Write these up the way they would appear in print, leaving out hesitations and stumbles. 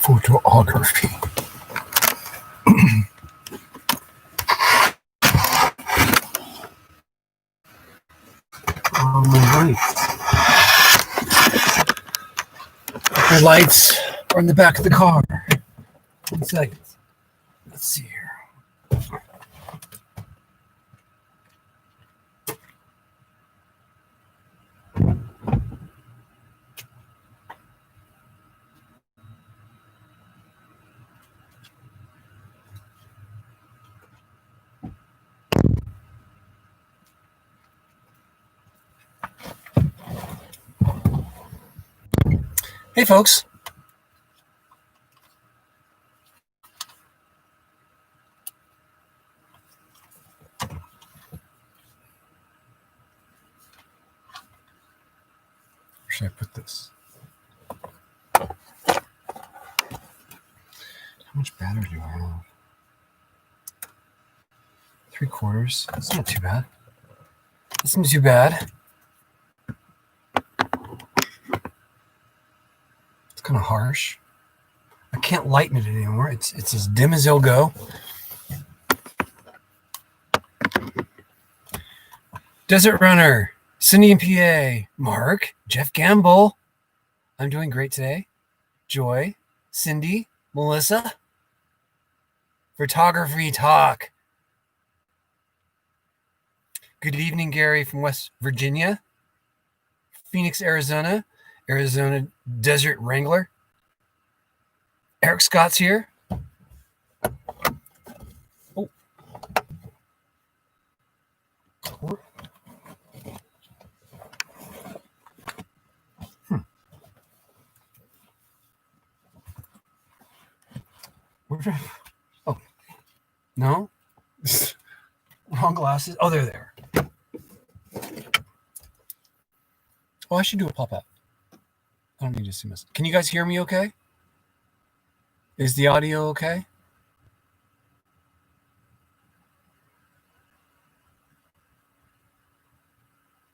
photography. My lights are in the back of the car. 1 second. Let's see here. Hey, folks. Where should I put this? How much battery do I have? 3/4. That's not too bad. That's not too bad. It's kind of harsh. I can't lighten it anymore. It's as dim as it'll go. Desert Runner, Cindy and PA, Mark, Jeff Gamble. I'm doing great today. Joy, Cindy, Melissa. Photography Talk. Good evening, Gary from West Virginia. Phoenix, Arizona. Arizona Desert Wrangler. Eric Scott's here. Oh. Oh, no. Wrong glasses. Oh, they're there. Oh, I should do a pop-up. I don't need to see this. Can you guys hear me okay? Is the audio okay?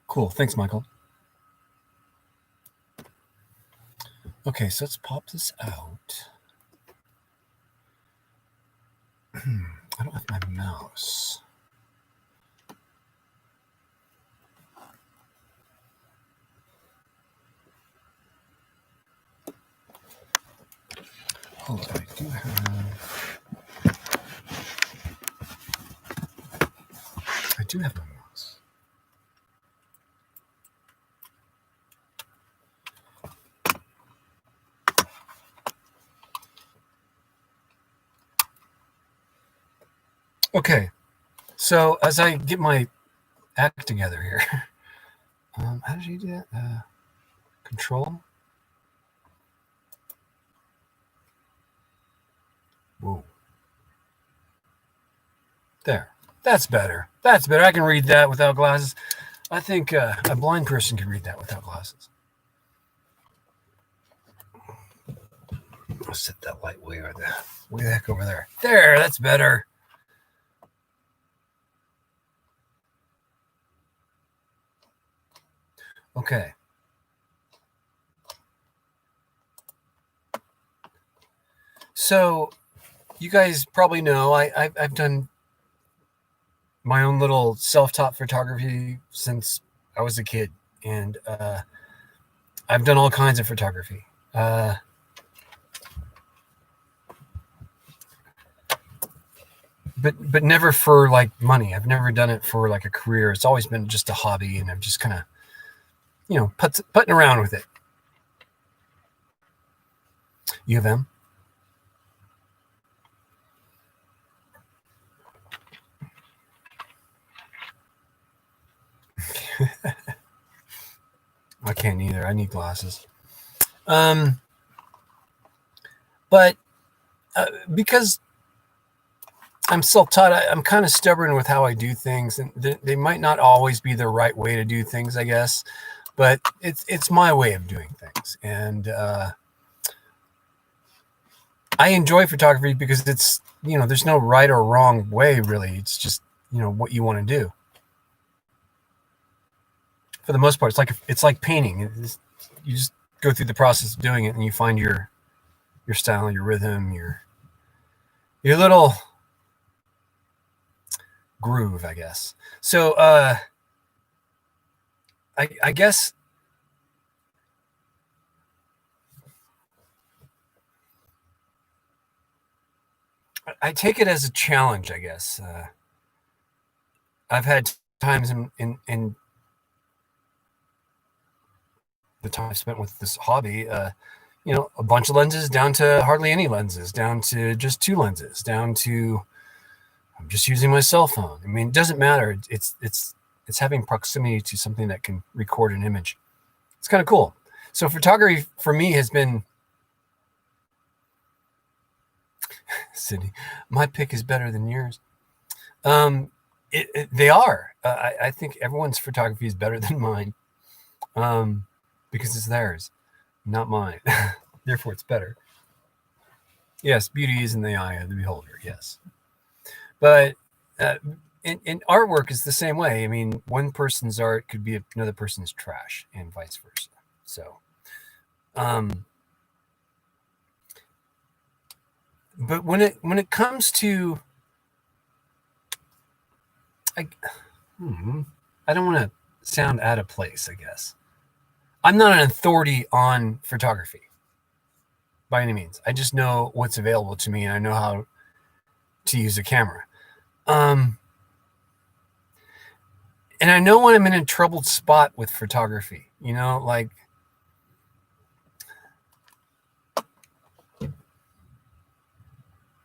Cool. Thanks, Michael. Okay, so let's pop this out. I don't have my mouse. Oh, I do have my mouse. Okay, so as I get my act together here, how did you do that? Control. Whoa. There. That's better. That's better. I can read that without glasses. I think a blind person can read that without glasses. I'll set that light way the heck over there. There, that's better. Okay. So you guys probably know I've done my own little self-taught photography since I was a kid, and I've done all kinds of photography. But never for like money. I've never done it for like a career. It's always been just a hobby, and I'm just kind of, putting around with it. U of M. I can't either. I need glasses. But because I'm self-taught, I'm kind of stubborn with how I do things, and they might not always be the right way to do things, I guess. But it's my way of doing things, and I enjoy photography because it's, there's no right or wrong way, really. It's just, what you want to do. For the most part, it's like painting. You just go through the process of doing it, and you find your style, your rhythm, your little groove, I guess. So I guess I take it as a challenge, I guess. I've had times in the time I've spent with this hobby, a bunch of lenses down to hardly any lenses, down to just 2 lenses, down to I'm just using my cell phone. I mean, it doesn't matter. It's having proximity to something that can record an image. It's kind of cool. So photography for me has been, Sydney, my pick is better than yours. They are. I think everyone's photography is better than mine, because it's theirs, not mine. Therefore, it's better. Yes, beauty is in the eye of the beholder. Yes, but in artwork is the same way. I mean, one person's art could be another person's trash, and vice versa. So, but when it comes to, I don't want to sound out of place, I guess. I'm not an authority on photography by any means. I just know what's available to me, and I know how to use a camera. And I know when I'm in a troubled spot with photography, like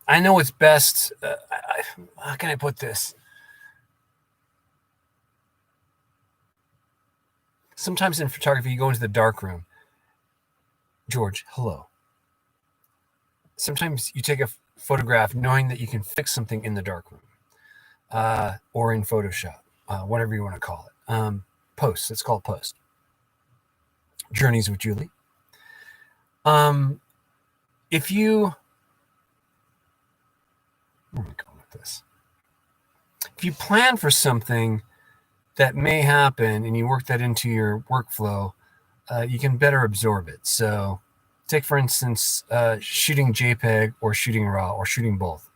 I know what's best. How can I put this? Sometimes in photography, you go into the dark room. George, hello. Sometimes you take a photograph knowing that you can fix something in the dark room, or in Photoshop, whatever you want to call it. Post. It's called post. Journeys with Julie. If you, where am I going with this? If you plan for something that may happen and you work that into your workflow, you can better absorb it. So take, for instance, shooting JPEG or shooting RAW or shooting both.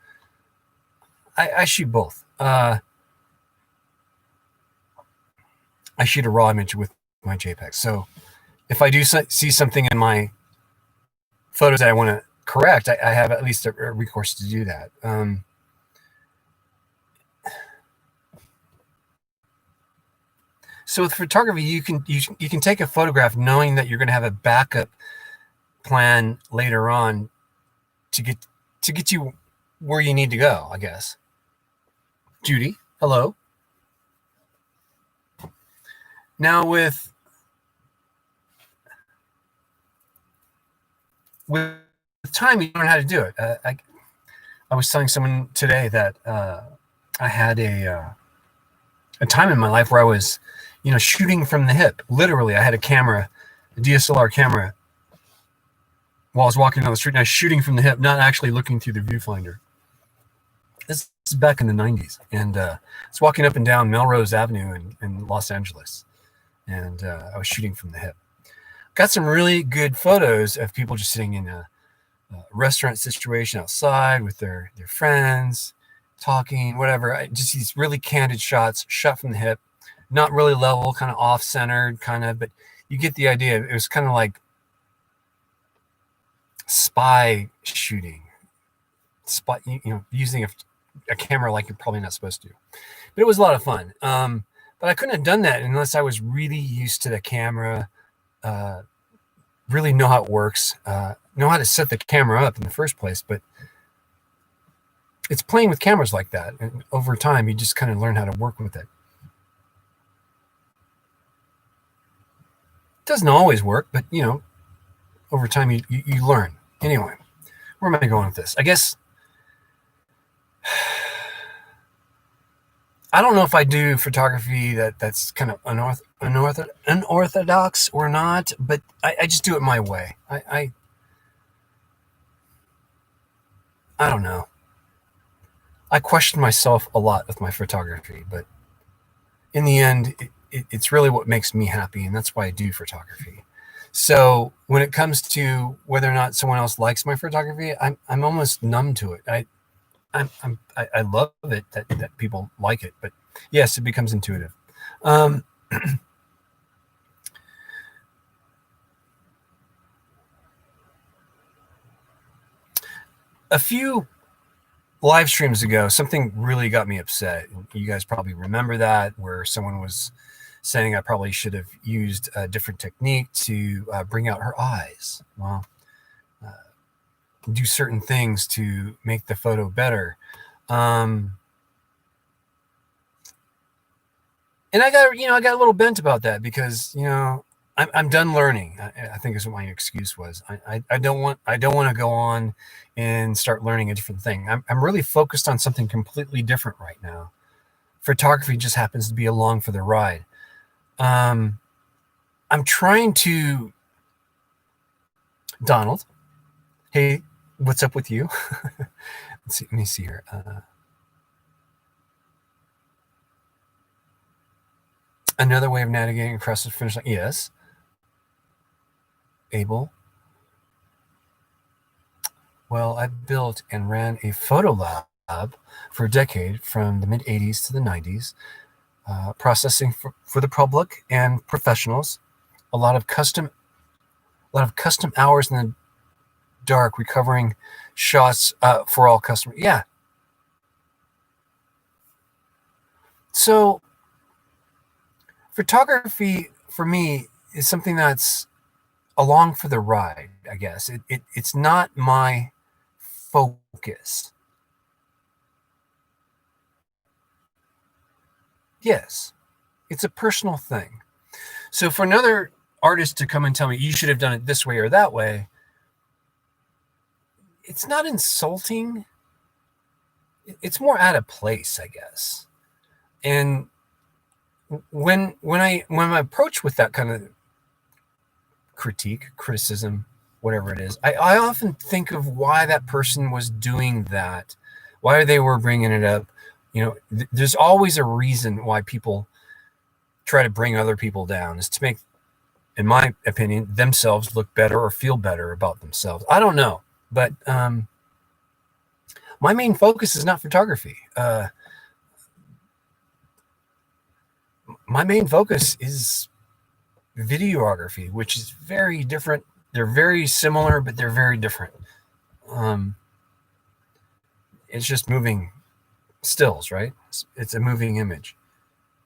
I shoot both. I shoot a RAW image with my JPEG. So if I do see something in my photos that I want to correct, I have at least a recourse to do that. So with photography, you can take a photograph knowing that you're going to have a backup plan later on to get you where you need to go, I guess. Judy, hello. Now with time, you learn how to do it. I was telling someone today that I had a time in my life where I was, shooting from the hip. Literally, I had a DSLR camera, while I was walking down the street, and I was shooting from the hip, not actually looking through the viewfinder. This is back in the 90s, and I was walking up and down Melrose Avenue in Los Angeles, and I was shooting from the hip. Got some really good photos of people just sitting in a restaurant situation outside with their friends, talking, whatever. Just these really candid shots, shot from the hip, not really level, kind of off-centered, but you get the idea. It was kind of like spy shooting, using a camera like you're probably not supposed to. But it was a lot of fun. But I couldn't have done that unless I was really used to the camera, really know how it works, know how to set the camera up in the first place. But it's playing with cameras like that. And over time, you just kind of learn how to work with it. It doesn't always work, but, over time, you learn. Anyway, where am I going with this? I guess I don't know if I do photography that's kind of unorthodox or not, but I just do it my way. I don't know. I question myself a lot with my photography, but in the end, it's really what makes me happy, and that's why I do photography. So when it comes to whether or not someone else likes my photography, I'm almost numb to it. I love it that people like it, but yes, it becomes intuitive. Um, a few live streams ago, something really got me upset. You guys probably remember that, where someone was saying I probably should have used a different technique to bring out her eyes. Well, do certain things to make the photo better. Um, and I got a little bent about that because I'm done learning. I think is what my excuse was. I don't want to go on and start learning a different thing. I'm really focused on something completely different right now. Photography just happens to be along for the ride. I'm trying to Donald. Hey, what's up with you? Let me see here. Another way of navigating across the finish line. Yes. Abel. Well, I built and ran a photo lab for a decade from the mid 80s to the 90s, processing for the public and professionals. A lot of custom hours in the dark, recovering shots for all customers. Yeah. So photography for me is something that's along for the ride, I guess. It's not my focus. Yes, it's a personal thing. So for another artist to come and tell me you should have done it this way or that way, it's not insulting. It's more out of place, I guess. And when I'm approached with that kind of criticism, whatever it is, I often think of why that person was doing that, why they were bringing it up. There's always a reason why people try to bring other people down, is to make, in my opinion, themselves look better or feel better about themselves. I don't know, but my main focus is not photography. My main focus is videography, which is very different. They're very similar, but they're very different. It's just moving stills, right? It's a moving image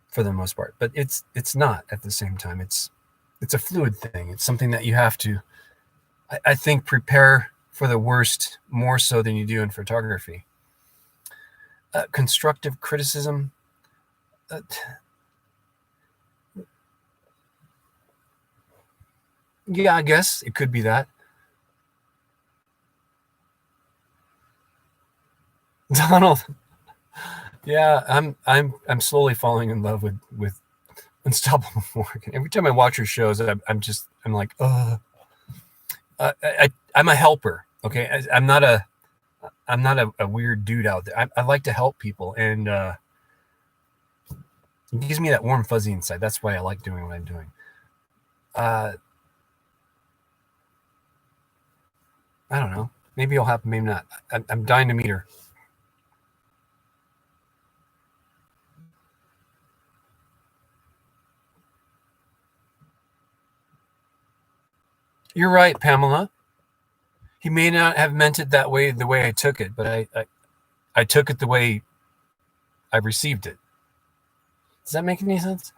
for the most part, but it's not at the same time. It's a fluid thing. It's something that you have to, I think, prepare for the worst more so than you do in photography. Constructive criticism. Yeah, I guess it could be that. Donald. Yeah, I'm slowly falling in love with Unstoppable Morgan. Every time I watch her shows, I'm like, I'm a helper. Okay, I'm not a weird dude out there. I like to help people, and it gives me that warm fuzzy inside. That's why I like doing what I'm doing. I don't know. Maybe it'll happen. Maybe not. I'm dying to meet her. You're right, Pamela. He may not have meant it that way, the way I took it, but I took it the way I received it. Does that make any sense?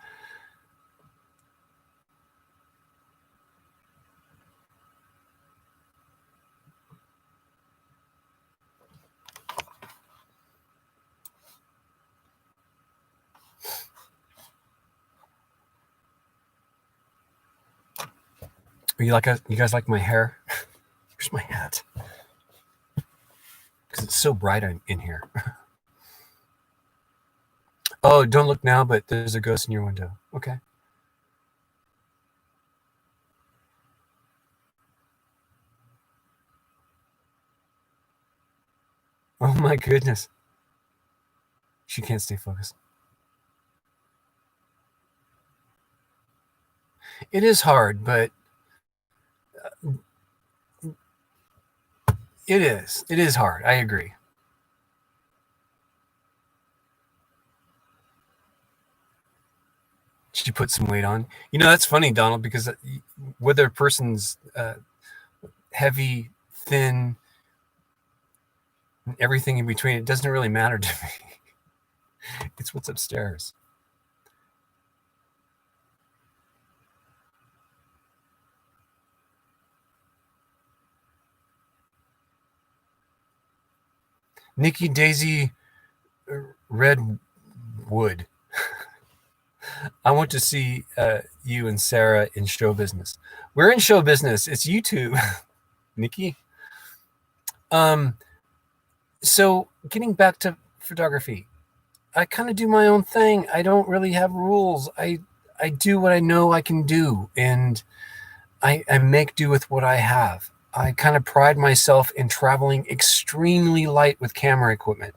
You guys like my hair? Where's my hat? Because it's so bright in here. Oh, don't look now, but there's a ghost in your window. Okay. Oh my goodness. She can't stay focused. It is hard, but It is. It is hard. I agree. She put some weight on. You know, that's funny, Donald, because whether a person's heavy, thin, everything in between, it doesn't really matter to me. It's what's upstairs. Nikki Daisy Redwood. I want to see you and Sarah in show business. We're in show business. It's you two, Nikki. So getting back to photography, I kind of do my own thing. I don't really have rules. I do what I know I can do, and I make do with what I have. I kind of pride myself in traveling extremely light with camera equipment.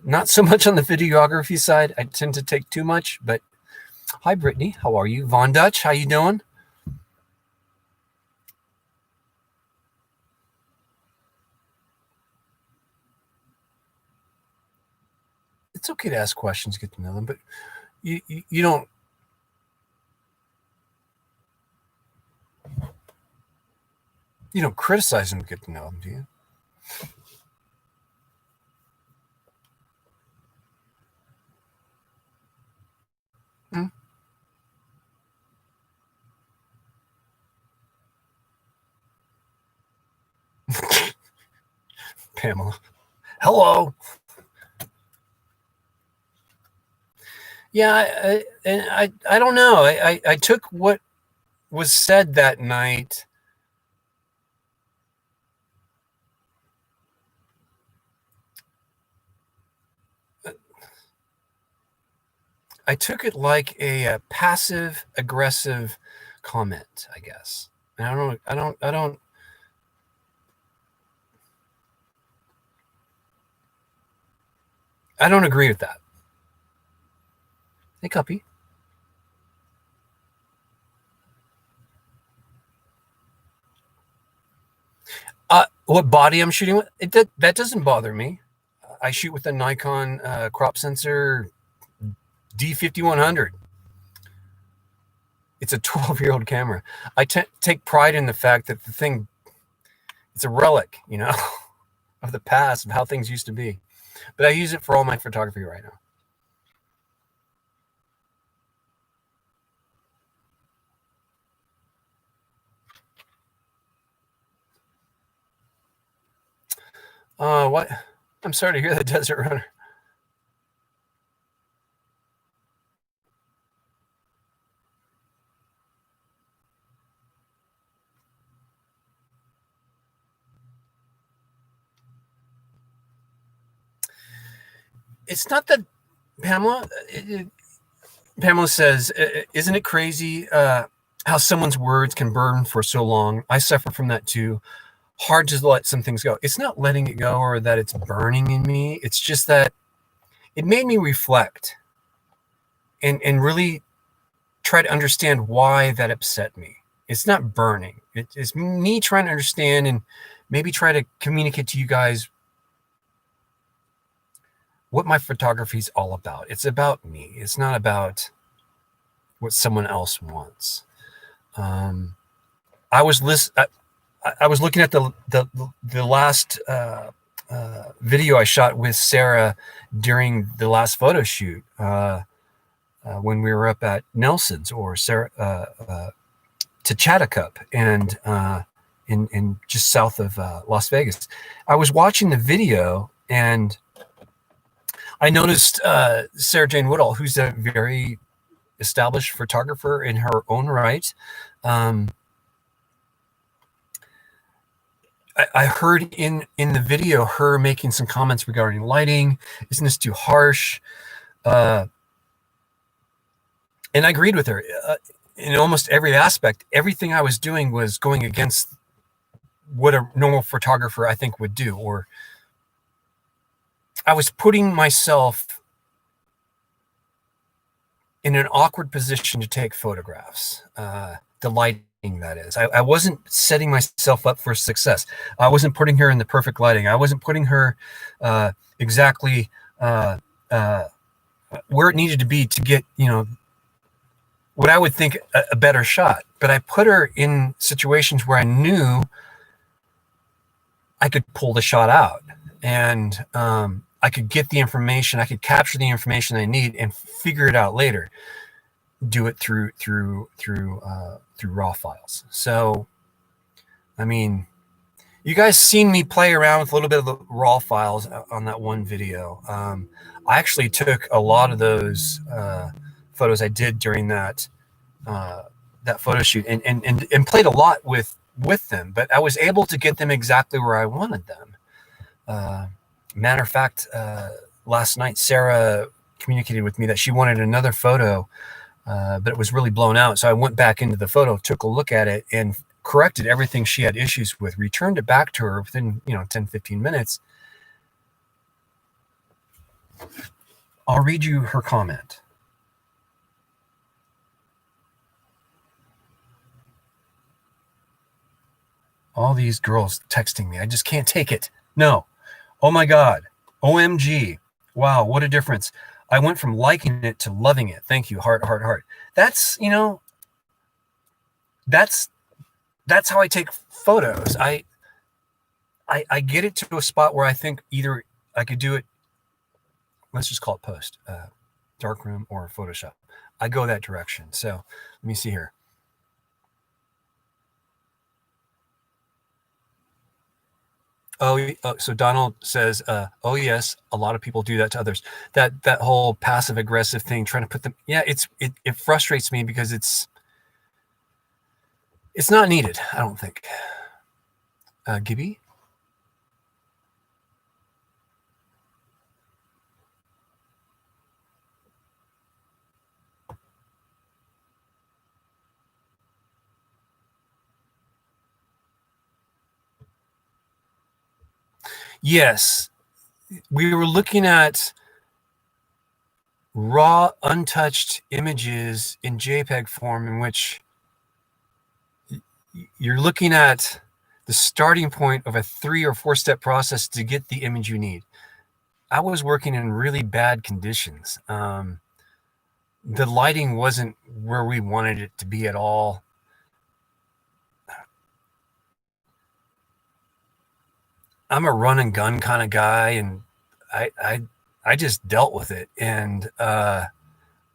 Not so much on the videography side. I tend to take too much, but hi, Brittany. How are you? Von Dutch, how you doing? It's okay to ask questions, get to know them, but you don't criticize them to get to know them, do you? Hmm? Pamela. Hello. Yeah, I don't know. I took what was said that night. I took it like a passive aggressive comment, I guess. And I don't agree with that. Hey, Cuppy. What body I'm shooting with? That doesn't bother me. I shoot with a Nikon crop sensor D5100. It's a 12-year-old camera. I take pride in the fact that the thing, it's a relic, of the past, of how things used to be. But I use it for all my photography right now. What? I'm sorry to hear that, Desert Runner. It's not that Pamela. Pamela says, "Isn't it crazy how someone's words can burn for so long? I suffer from that too. Hard to let some things go. It's not letting it go or that it's burning in me. It's just that it made me reflect and really try to understand why that upset me. It's not burning. It's me trying to understand and maybe try to communicate to you guys what my photography is all about. It's about me. It's not about what someone else wants. I was looking at the last video I shot with Sarah during the last photo shoot when we were up at Nelson's or Sarah Tachatacup and in just south of Las Vegas. I was watching the video and I noticed Sarah Jane Woodall, who's a very established photographer in her own right. I heard in the video her making some comments regarding lighting. Isn't this too harsh? And I agreed with her in almost every aspect. Everything I was doing was going against what a normal photographer I think would do, or I was putting myself in an awkward position to take photographs. The lighting, that is. I wasn't setting myself up for success. I wasn't putting her in the perfect lighting. I wasn't putting her exactly where it needed to be to get, what I would think a better shot. But I put her in situations where I knew I could pull the shot out, and I could get the information. I could capture the information I need and figure it out later. Do it through raw files. So, I mean, you guys seen me play around with a little bit of the raw files on that one video. I actually took a lot of those photos I did during that photo shoot and played a lot with them, but I was able to get them exactly where I wanted them. Matter of fact, last night Sarah communicated with me that she wanted another photo, but it was really blown out. So I went back into the photo, took a look at it, and corrected everything she had issues with, returned it back to her within 10-15 minutes. I'll read you her comment. All these girls texting me. I just can't take it. No. Oh my God. OMG. Wow, what a difference. I went from liking it to loving it. Thank you. Heart, heart, heart. That's, that's how I take photos. I get it to a spot where I think either I could do it, let's just call it post, darkroom or Photoshop. I go that direction. So let me see here. So Donald says, oh yes, a lot of people do that to others. That whole passive aggressive thing, trying to put them, yeah, it frustrates me because it's not needed, I don't think. Gibby? Yes, we were looking at raw, untouched images in JPEG form, in which you're looking at the starting point of a 3 or 4 step process to get the image you need. I was working in really bad conditions. The lighting wasn't where we wanted it to be at all. I'm a run and gun kind of guy, and I just dealt with it. And I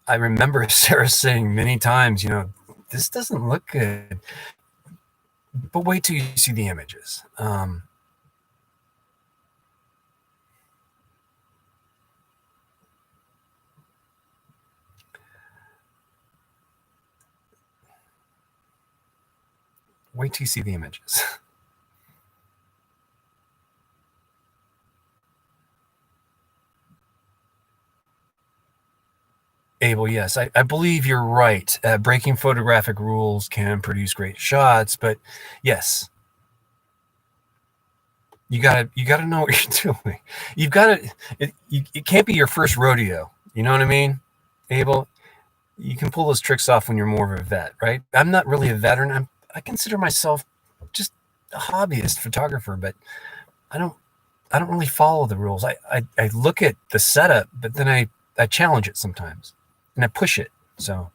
remember Sarah saying many times, this doesn't look good, but wait till you see the images. Wait till you see the images. Abel, yes, I believe you're right. Breaking photographic rules can produce great shots, but yes, you gotta know what you're doing. You've got to. It can't be your first rodeo. You know what I mean, Abel? You can pull those tricks off when you're more of a vet, right? I'm not really a veteran. I consider myself just a hobbyist photographer, but I don't really follow the rules. I look at the setup, but then I challenge it sometimes, and I push it. So,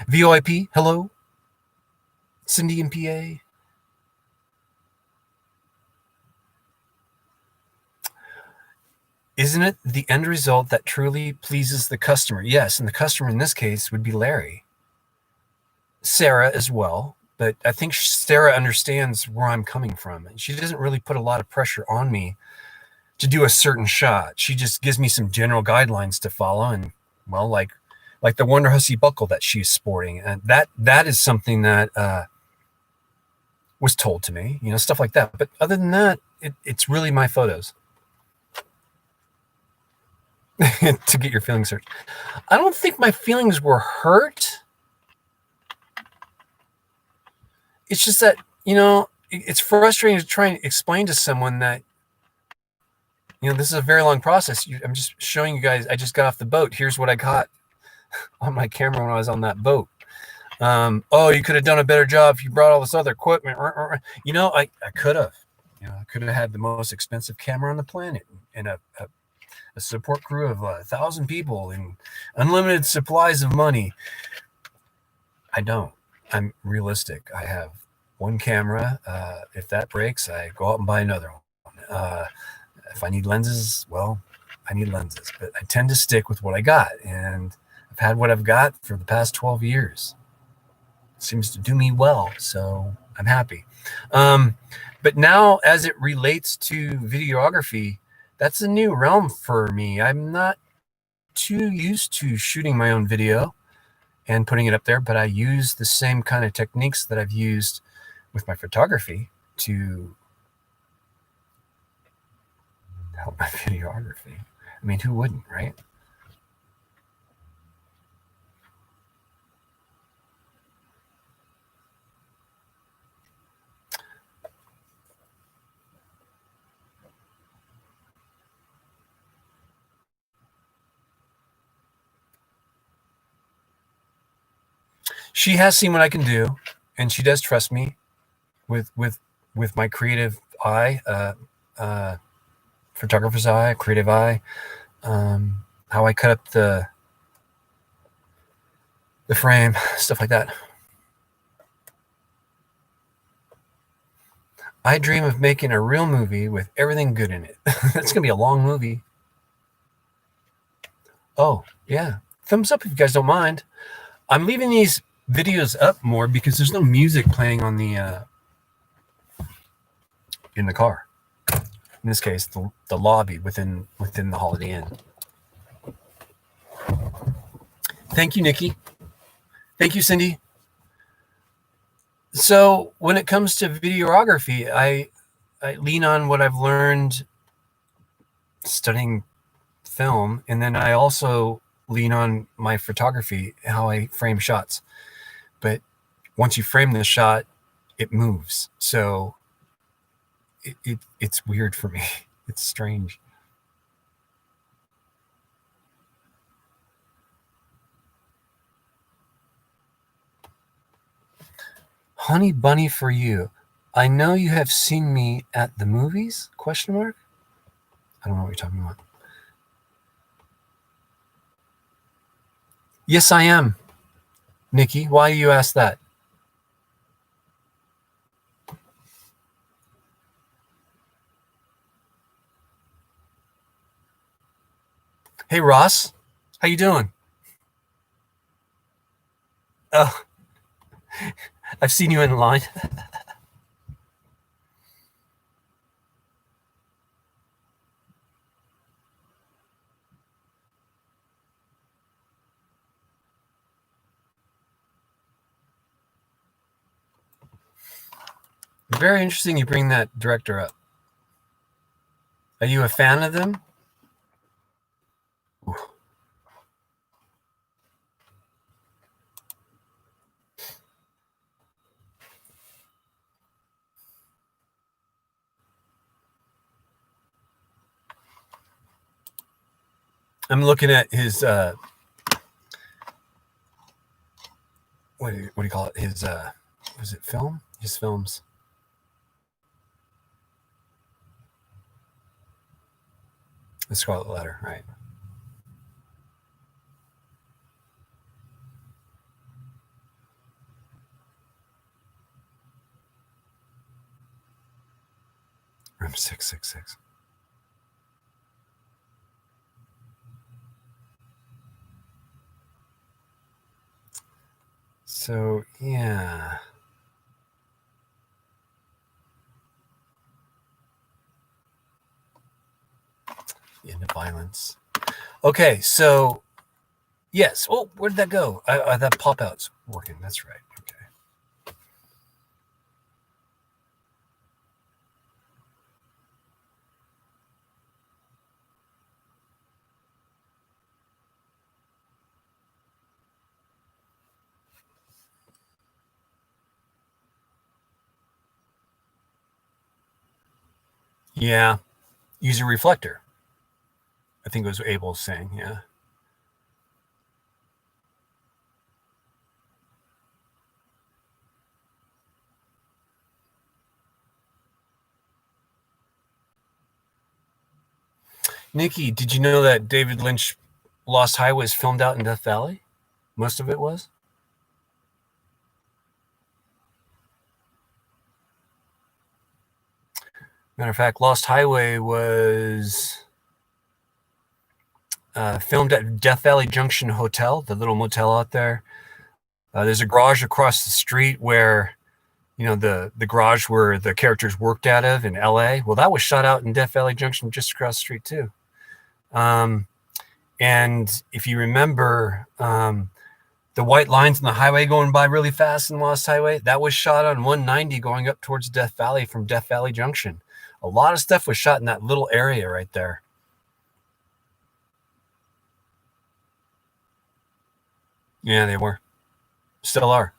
VOIP, hello, Cindy in PA. Isn't it the end result that truly pleases the customer? Yes, and the customer in this case would be Larry. Sarah as well, but I think Sarah understands where I'm coming from, and she doesn't really put a lot of pressure on me to do a certain shot. She just gives me some general guidelines to follow, and well, like the Wonder Hussy buckle that she's sporting, and that is something that was told to me, stuff like that. But other than that, it's really my photos. To get your feelings hurt. I don't think my feelings were hurt. It's just that, it's frustrating to try and explain to someone that, this is a very long process. I'm just showing you guys, I just got off the boat. Here's what I got. on my camera when I was on that boat. Oh, you could have done a better job if you brought all this other equipment. I could have. I could have had the most expensive camera on the planet and a support crew of 1,000 people and unlimited supplies of money. I don't. I'm realistic. I have one camera. If that breaks, I go out and buy another one. If I need lenses, well, I need lenses. But I tend to stick with what I got. And I've had what I've got for the past 12 years. It seems to do me well. So I'm happy. But now, as it relates to videography, that's a new realm for me. I'm not too used to shooting my own video and putting it up there, but I use the same kind of techniques that I've used with my photography to help my videography. I mean, who wouldn't, right? She has seen what I can do, and she does trust me with my creative eye, photographer's eye, creative eye, how I cut up the frame, stuff like that. I dream of making a real movie with everything good in it. It's gonna be a long movie. Oh yeah, thumbs up if you guys don't mind. I'm leaving these videos up more because there's no music playing on the in the car. In this case, the lobby within the Holiday Inn. Thank you, Nikki. Thank you, Cindy. So when it comes to videography, I lean on what I've learned studying film, and then I also lean on my photography, how I frame shots. But once you frame the shot, it moves. So it's weird for me. It's strange. Honey bunny for you. I know you have seen me at the movies? Question mark. I don't know what you're talking about. Yes, I am. Nikki, why do you ask that? Hey, Ross. How you doing? Oh, I've seen you in line. Very interesting you bring that director up. Are you a fan of them? Ooh. I'm looking at his what do you call it? His was it film? His films. The Scarlet Letter, right? Room 666. So yeah. The end of violence. Okay, so yes. Oh, where did that go? That pop out's working. That's right. Okay. Yeah. Use a reflector. I think it was Abel saying, yeah. Nikki, did you know that David Lynch Lost Highway was filmed out in Death Valley? Most of it was. Matter of fact, Lost Highway was filmed at Death Valley Junction Hotel, the little motel out there. There's a garage across the street where, you know, the garage where the characters worked out of in LA. Well, that was shot out in Death Valley Junction just across the street too. And if you remember, the white lines on the highway going by really fast in Lost Highway, that was shot on 190 going up towards Death Valley from Death Valley Junction. A lot of stuff was shot in that little area right there. Yeah, they were. Still are.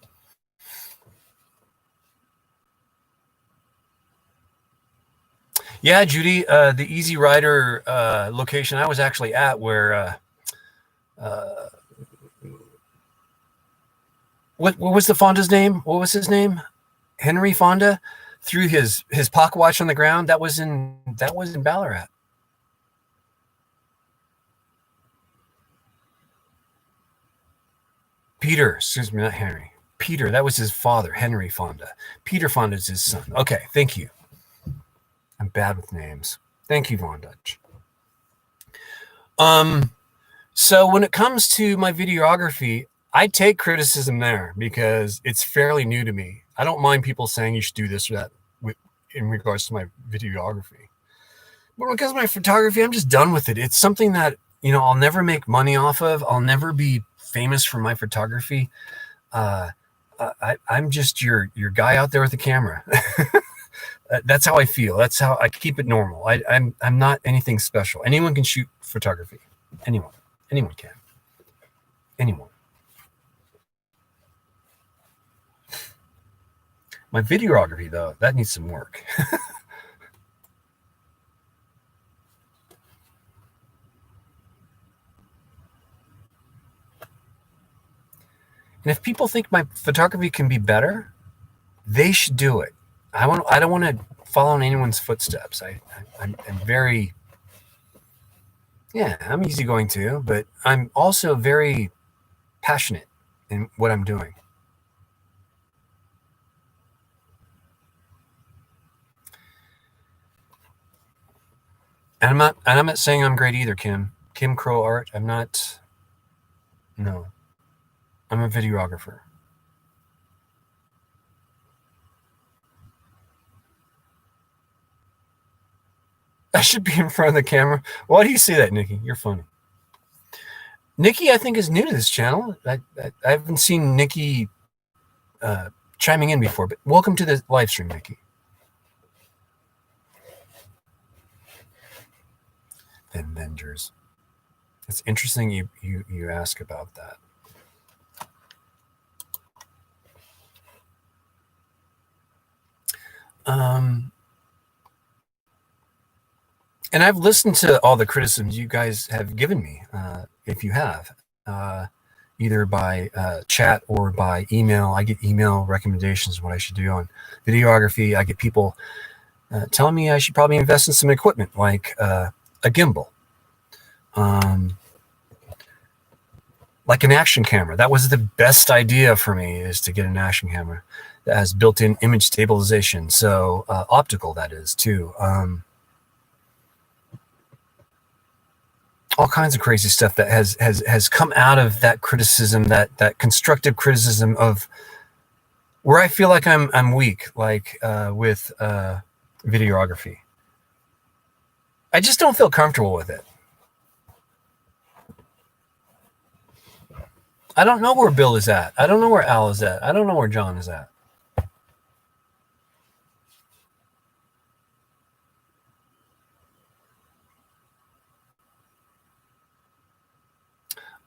Yeah, Judy, the Easy Rider location I was actually at where what was the Fonda's name? What was his name? Henry Fonda threw his pocket watch on the ground. That was in Ballarat. Peter, excuse me, not Henry. Peter, that was his father, Henry Fonda. Peter Fonda is his son. Okay, thank you. I'm bad with names. Thank you, Von Dutch. So when it comes to my videography, I take criticism there because it's fairly new to me. I don't mind people saying you should do this or that in regards to my videography. But when it comes to my photography, I'm just done with it. It's something that, you know, I'll never make money off of. I'll never be famous for my photography. I'm just your guy out there with the camera. That's how I feel. That's how I keep it normal. I'm not anything special. Anyone can shoot photography. Anyone can. Anyone. My videography, though, that needs some work. And if people think my photography can be better, they should do it. I don't want to follow in anyone's footsteps. I'm very, yeah, I'm easygoing too, but I'm also very passionate in what I'm doing. And I'm not saying I'm great either, Kim. Kim Crow Art. I'm not. No, I'm a videographer. I should be in front of the camera. Why do you say that, Nikki? You're funny. Nikki, I think, is new to this channel. I haven't seen Nikki chiming in before, but welcome to the live stream, Nikki. Avengers. It's interesting you ask about that. And I've listened to all the criticisms you guys have given me, if you have, either by chat or by email. I get email recommendations of what I should do on videography. I get people telling me I should probably invest in some equipment like a gimbal, like an action camera. That was the best idea for me, is to get an action camera that has built-in image stabilization. So optical, that is, too. All kinds of crazy stuff that has come out of that criticism, that constructive criticism of where I feel like I'm weak, like with videography. I just don't feel comfortable with it. I don't know where Bill is at. I don't know where Al is at. I don't know where John is at.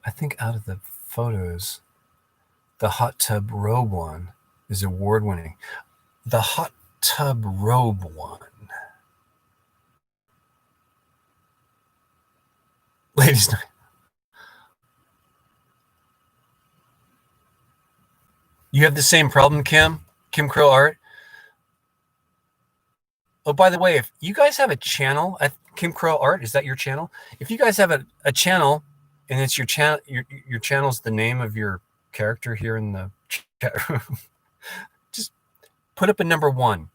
I think out of the photos, the hot tub robe one is award-winning. The hot tub robe one. Ladies' night. You have the same problem, Kim? Kim Crow Art? Oh, by the way, if you guys have a channel at Kim Crow Art, is that your channel? If you guys have a channel and it's your channel, your channel's the name of your character here in the chat room, just put up a number 1.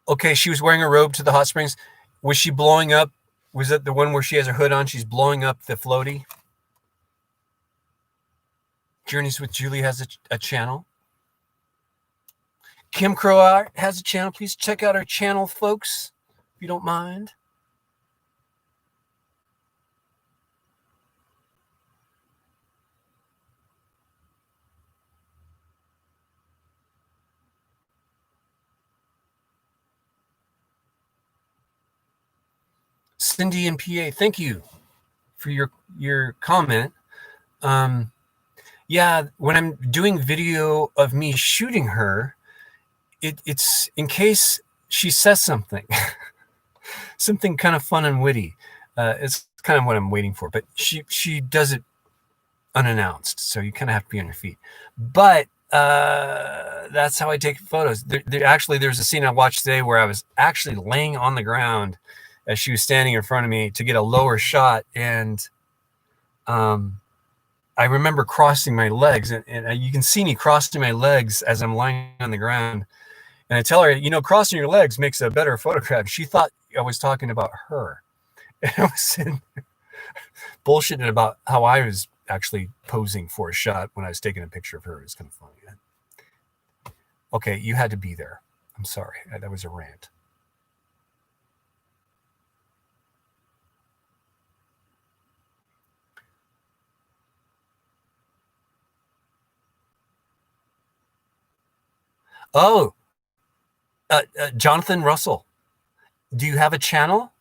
Okay, she was wearing a robe to the hot springs. Was she blowing up? Was it the one where she has her hood on? She's blowing up the floaty. Journeys with Julie has a channel. Kim Crow Art has a channel. Please check out our channel, folks, if you don't mind. Cindy and PA, thank you for your comment. Yeah, when I'm doing video of me shooting her, it's in case she says something, something kind of fun and witty. It's kind of what I'm waiting for, but she does it unannounced, so you kind of have to be on your feet. But that's how I take photos. There's a scene I watched today where I was actually laying on the ground as she was standing in front of me to get a lower shot, and I remember crossing my legs, and you can see me crossing my legs as I'm lying on the ground. And I tell her, crossing your legs makes a better photograph. She thought I was talking about her. And I was bullshitting about how I was actually posing for a shot when I was taking a picture of her. It was kind of funny. Okay, you had to be there. I'm sorry. That was a rant. Oh, Jonathan Russell, do you have a channel?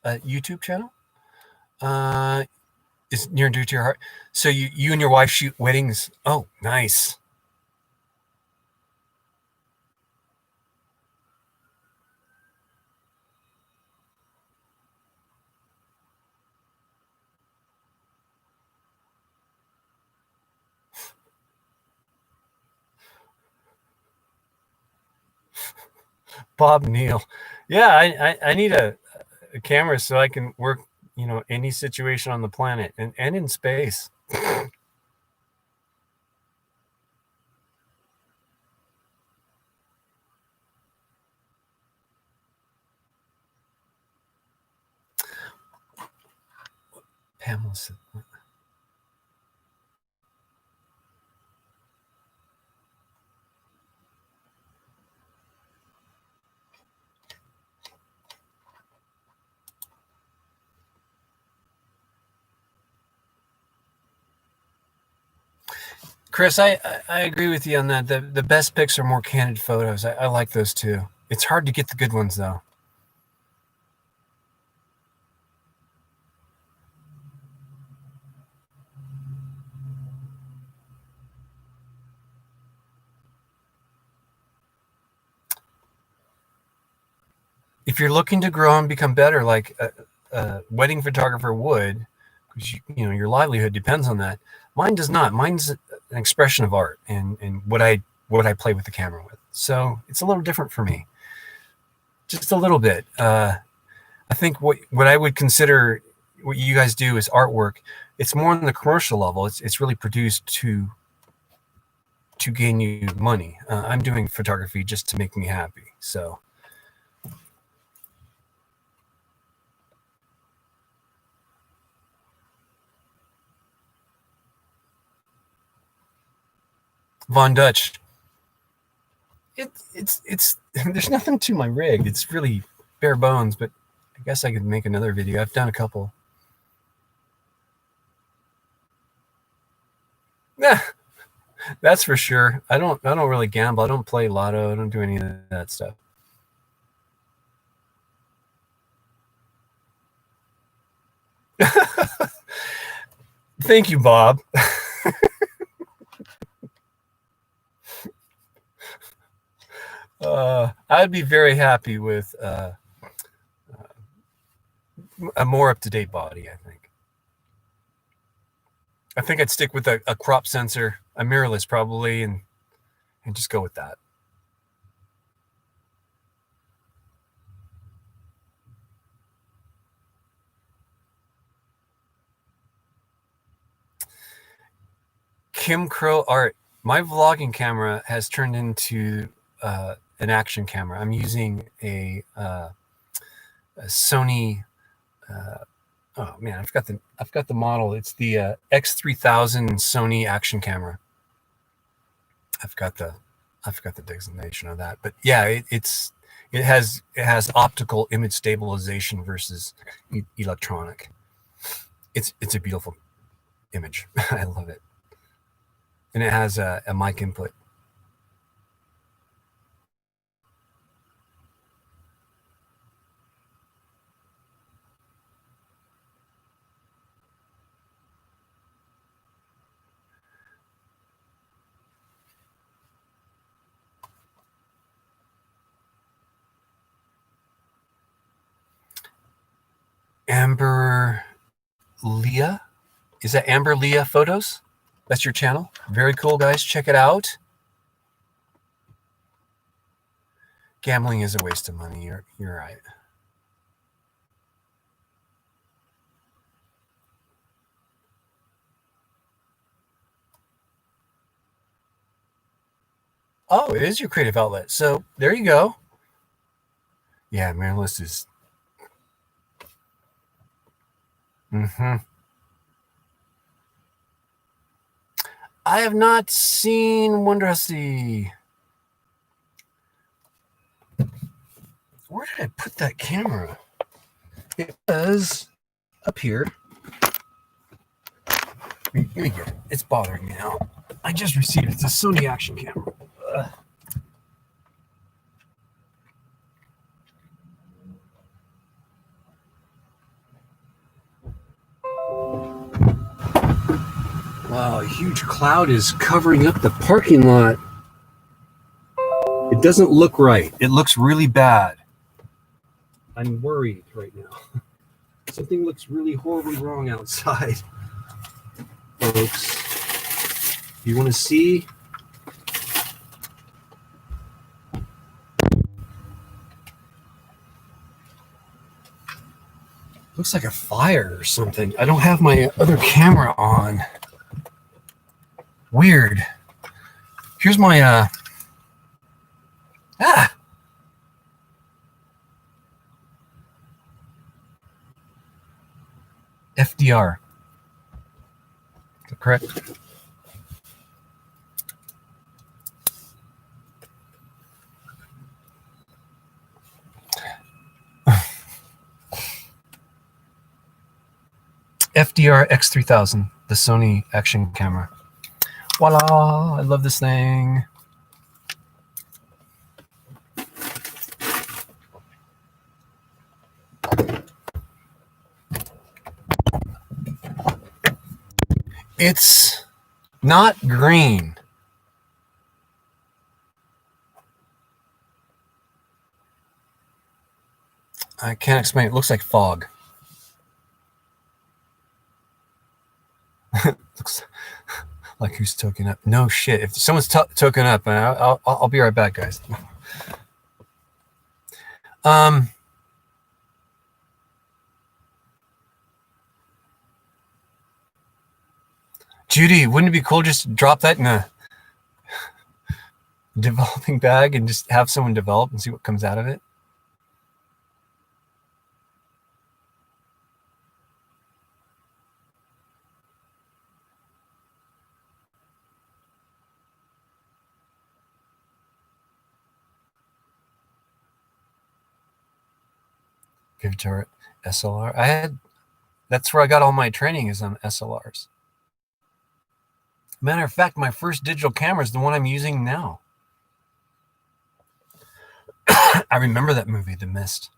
A YouTube channel? Is near and dear to your heart. So you and your wife shoot weddings. Oh, nice. Bob Neal. Yeah, I need a camera so I can work, any situation on the planet and in space. Pamela said, Chris, I agree with you on that. The best pics are more candid photos. I like those too. It's hard to get the good ones though. If you're looking to grow and become better, like a wedding photographer would, because your livelihood depends on that. Mine does not. Mine's an expression of art and what I play with the camera with. So it's a little different for me, just a little bit. I think what I would consider what you guys do is artwork. It's more on the commercial level. It's really produced to gain you money. I'm doing photography just to make me happy. So. Von Dutch. It's there's nothing to my rig. It's really bare bones, but I guess I could make another video. I've done a couple. Yeah, that's for sure. I don't really gamble. I don't play lotto. I don't do any of that stuff. Thank you, Bob. I'd be very happy with a more up-to-date body, I think. I think I'd stick with a crop sensor, a mirrorless probably, and just go with that. Kim Crow Art. My vlogging camera has turned into an action camera. I'm using a Sony. Oh man, I've got the model. It's the X3000 Sony action camera. I've got the designation of that, but yeah, it has optical image stabilization versus electronic. It's a beautiful image. I love it, and it has a mic input. Amber Leah, is that Amber Leah Photos? That's your channel. Very cool, guys. Check it out. Gambling is a waste of money. You're right. Oh, it is your creative outlet. So there you go. Yeah, mirrorless is. I have not seen Wonderhusty. Where did I put that camera? It was up here. Let me get it. It's bothering me now. I just received it. It's a Sony action camera. Wow, a huge cloud is covering up the parking lot. It doesn't look right. It looks really bad. I'm worried right now. Something looks really horribly wrong outside. Folks, you want to see? Looks like a fire or something. I don't have my other camera on. Weird. Here's my FDR. Is that correct? FDR X3000, the Sony action camera. Voila! I love this thing. It's not green. I can't explain. It looks like fog. Looks like who's token up? No shit. If someone's token up, I'll be right back, guys. Judy, wouldn't it be cool just to drop that in a developing bag and just have someone develop and see what comes out of it? Vivitar SLR. That's where I got all my training, is on SLRs. Matter of fact, my first digital camera is the one I'm using now. I remember that movie, The Mist.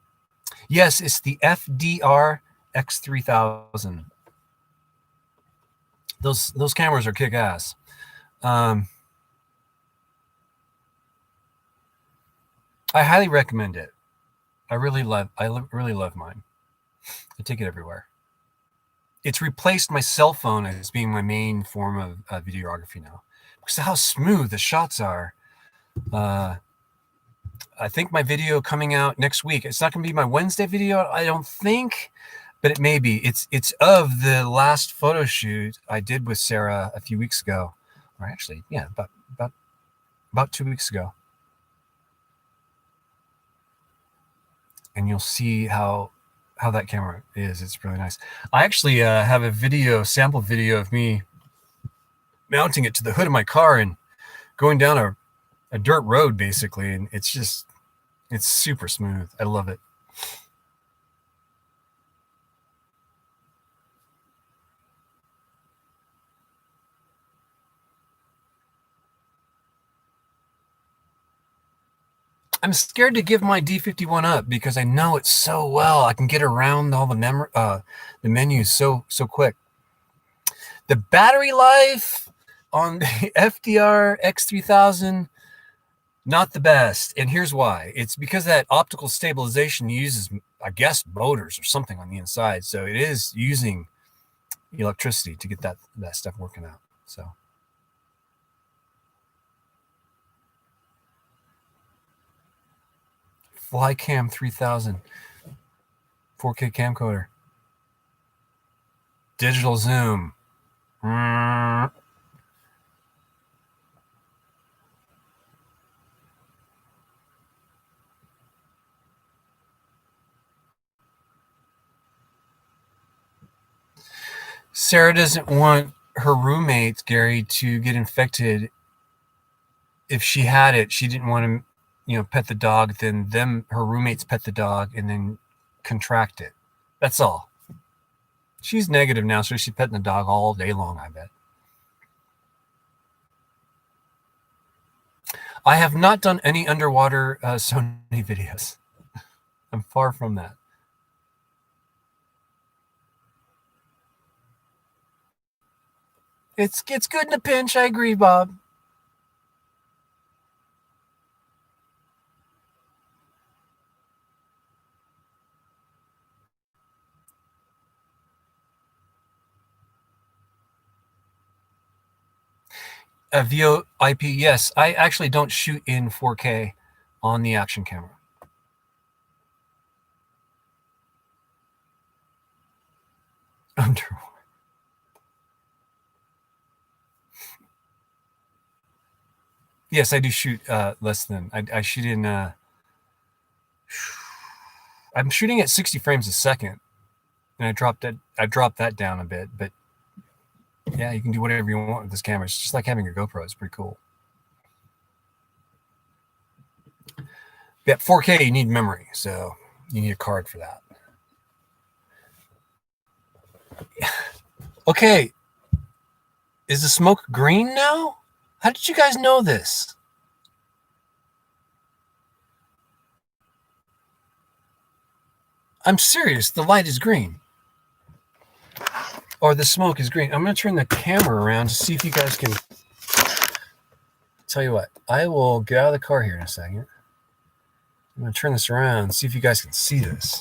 Yes, it's the FDR X3000. Those cameras are kick-ass. I highly recommend it. I really love mine. I take it everywhere. It's replaced my cell phone as being my main form of videography now, because of how smooth the shots are. I think my video coming out next week. It's not going to be my Wednesday video, I don't think, but it may be. It's of the last photo shoot I did with Sarah a few weeks ago, or actually, yeah, about 2 weeks ago. And you'll see how that camera is. It's really nice. I actually have a sample video of me mounting it to the hood of my car and going down a dirt road, basically, and it's super smooth. I love it. I'm scared to give my D51 up because I know it so well. I can get around all the menus so quick. The battery life on the FDR X3000, not the best. And here's why. It's because that optical stabilization uses, I guess, motors or something on the inside. So it is using electricity to get that stuff working out. So Flycam 3000 4K camcorder, digital zoom. Sarah doesn't want her roommate, Gary, to get infected. If she had it, she didn't want to, pet the dog, then her roommates pet the dog and then contract it. That's all. She's negative now, so she's petting the dog all day long, I bet. I have not done any underwater Sony videos. I'm far from that. It's good in a pinch. I agree, Bob. VoIP, yes. I actually don't shoot in 4K on the action camera. Underwater. Yes, I do shoot less than. I shoot in. I'm shooting at 60 frames a second, and I dropped that down a bit. But yeah, you can do whatever you want with this camera. It's just like having a GoPro. It's pretty cool. Yeah, 4K, you need memory, so you need a card for that. Okay, is the smoke green now? How did you guys know this? I'm serious. The light is green. Or the smoke is green. I'm going to turn the camera around to see if you guys can. Tell you what, I will get out of the car here in a second. I'm going to turn this around and see if you guys can see this.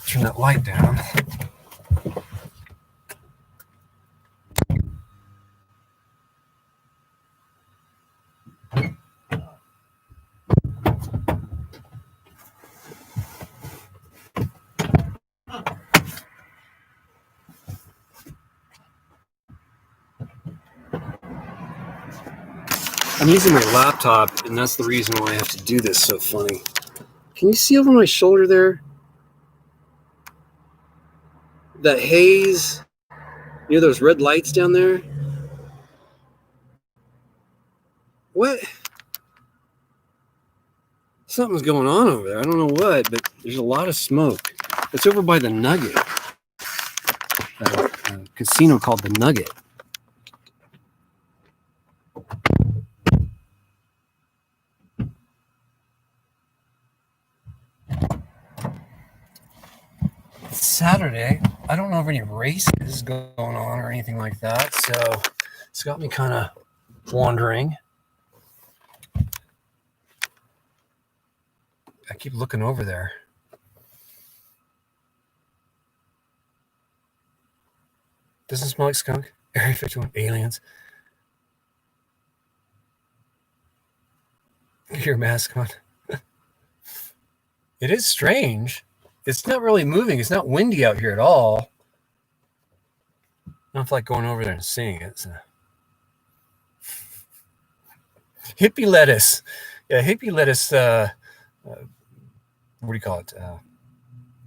Turn that light down. I'm using my laptop, and that's the reason why I have to do this so funny. Can you see over my shoulder there? That haze? You know those red lights down there? What? Something's going on over there. I don't know what, but there's a lot of smoke. It's over by the Nugget. A casino called the Nugget. It's Saturday. I don't know of any races going on or anything like that, so it's got me kind of wondering. I keep looking over there. Doesn't smell like skunk. Area 51, aliens. Your mask on. It is strange. It's not really moving. It's not windy out here at all. I don't feel like going over there and seeing it. So. Hippie lettuce. Yeah, hippie lettuce. What do you call it?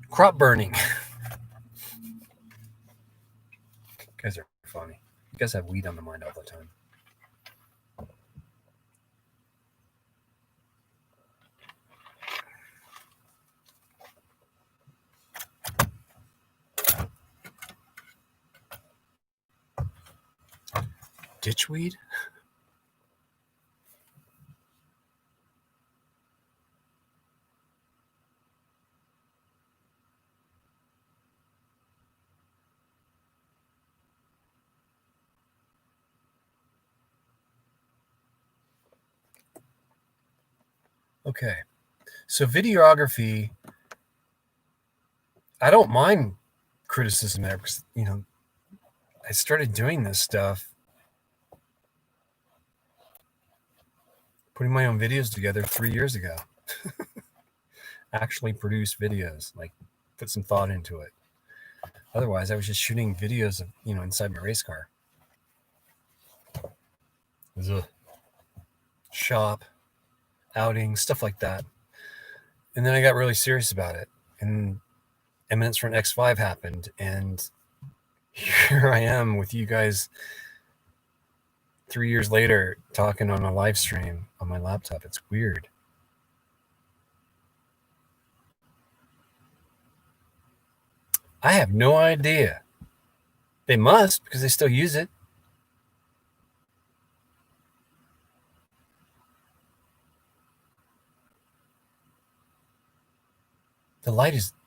Crop burning. You guys are funny. You guys have weed on the mind all the time. Ditchweed? Okay. So videography, I don't mind criticism there because, I started doing this stuff, putting my own videos together 3 years ago. Actually produce videos, like put some thought into it. Otherwise, I was just shooting videos of, inside my race car. It was a shop, outing, stuff like that. And then I got really serious about it. And Eminence for an X5 happened. And here I am with you guys 3 years later talking on a live stream on my laptop. It's weird. I have no idea. They must, because they still use it.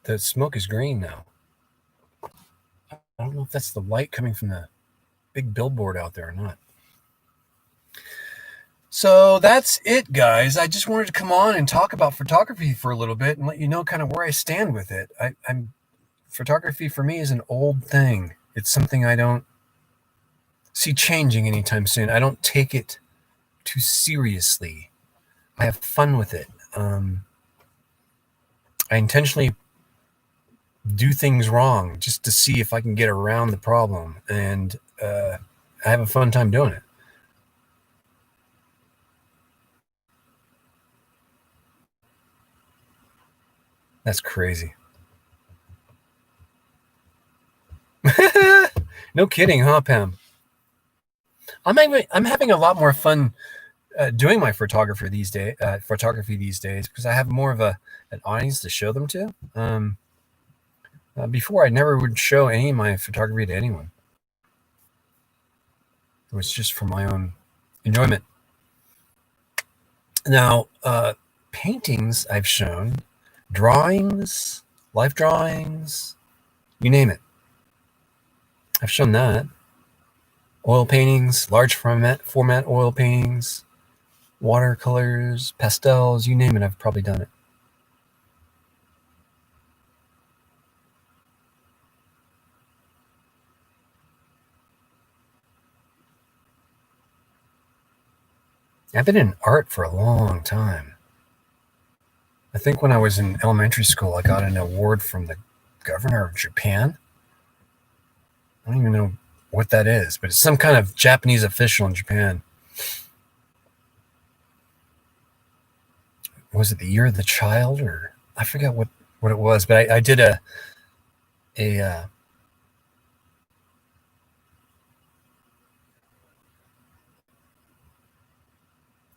The smoke is green now. I don't know if that's the light coming from the big billboard out there or not. So that's it, guys. I just wanted to come on and talk about photography for a little bit and let you know kind of where I stand with it. Photography for me is an old thing. It's something I don't see changing anytime soon. I don't take it too seriously. I have fun with it. I intentionally do things wrong just to see if I can get around the problem, and I have a fun time doing it. That's crazy. No kidding, huh, Pam? I'm having a lot more fun doing my photography these days because I have more of an audience to show them to. Before, I never would show any of my photography to anyone. It was just for my own enjoyment. Now, paintings I've shown, drawings, life drawings, you name it. I've shown that. Oil paintings, large format oil paintings, watercolors, pastels, you name it, I've probably done it. I've been in art for a long time. I think when I was in elementary school, I got an award from the governor of Japan. I don't even know what that is, but it's some kind of Japanese official in Japan. Was it the Year of the Child, or I forget what it was, but I did it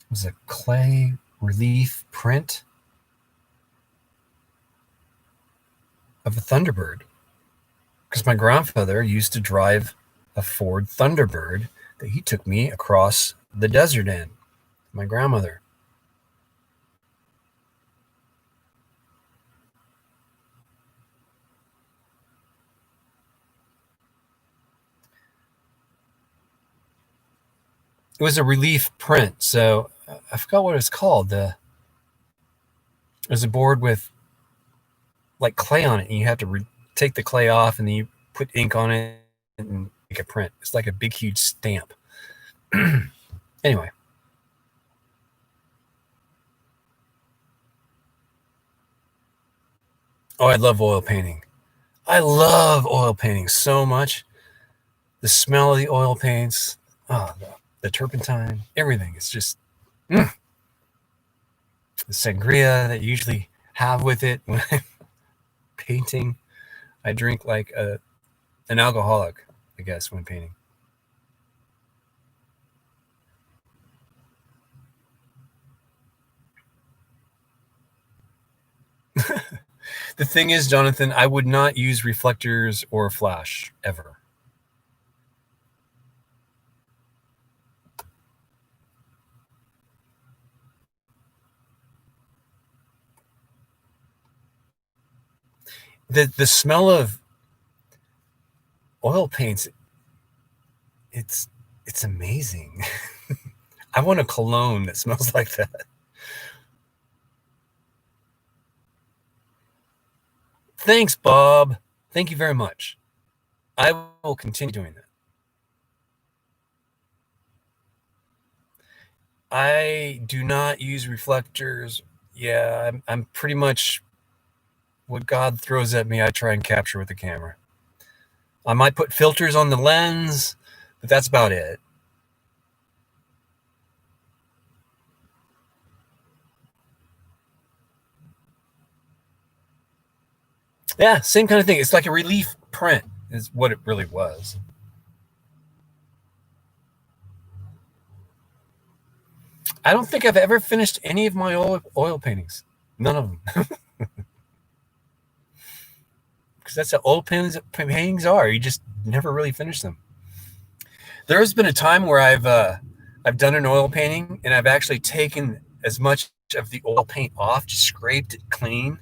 was a clay relief print of a Thunderbird, because my grandfather used to drive a Ford Thunderbird that he took me across the desert in. My grandmother. It was a relief print, so I forgot what it's called. It was a board with like clay on it, and you have to take the clay off, and then you put ink on it and a print. It's like a big, huge stamp. Anyway. Oh, I love oil painting. I love oil painting so much. The smell of the oil paints, the turpentine, everything. It's just the sangria that you usually have with it when I'm painting. I drink like an alcoholic, I guess, when painting. The thing is, Jonathan, I would not use reflectors or flash ever. The smell of oil paints, it's amazing. I want a cologne that smells like that. Thanks, Bob. Thank you very much. I will continue doing that. I do not use reflectors. Yeah, I'm pretty much what God throws at me, I try and capture with the camera. I might put filters on the lens, but that's about it. Yeah, same kind of thing. It's like a relief print is what it really was. I don't think I've ever finished any of my oil paintings. None of them. Because that's how oil paintings are. You just never really finish them. There has been a time where I've done an oil painting and I've actually taken as much of the oil paint off, just scraped it clean,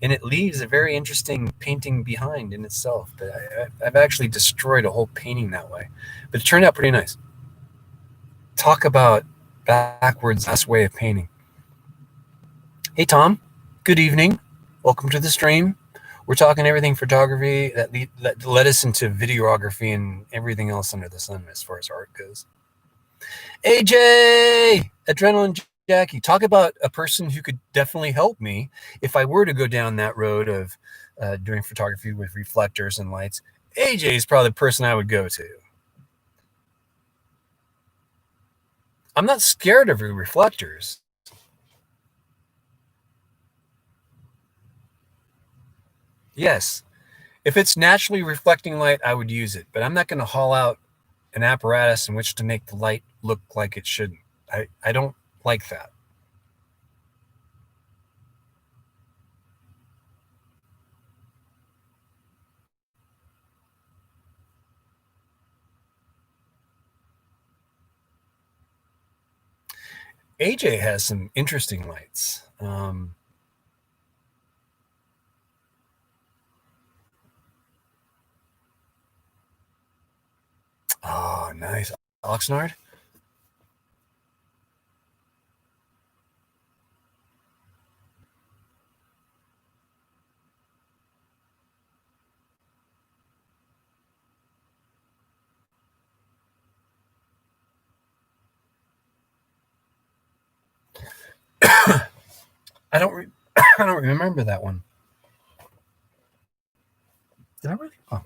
and it leaves a very interesting painting behind in itself. But I've actually destroyed a whole painting that way. But it turned out pretty nice. Talk about backwards last way of painting. Hey, Tom. Good evening. Welcome to the stream. We're talking everything photography that led us into videography and everything else under the sun as far as art goes. AJ, Adrenaline Jackie, talk about a person who could definitely help me if I were to go down that road of doing photography with reflectors and lights. AJ is probably the person I would go to. I'm not scared of reflectors. Yes, if it's naturally reflecting light, I would use it, but I'm not going to haul out an apparatus in which to make the light look like it shouldn't. I don't like that. AJ has some interesting lights. Oh, nice. Oxnard? I don't I don't remember that one. Did I really? Oh.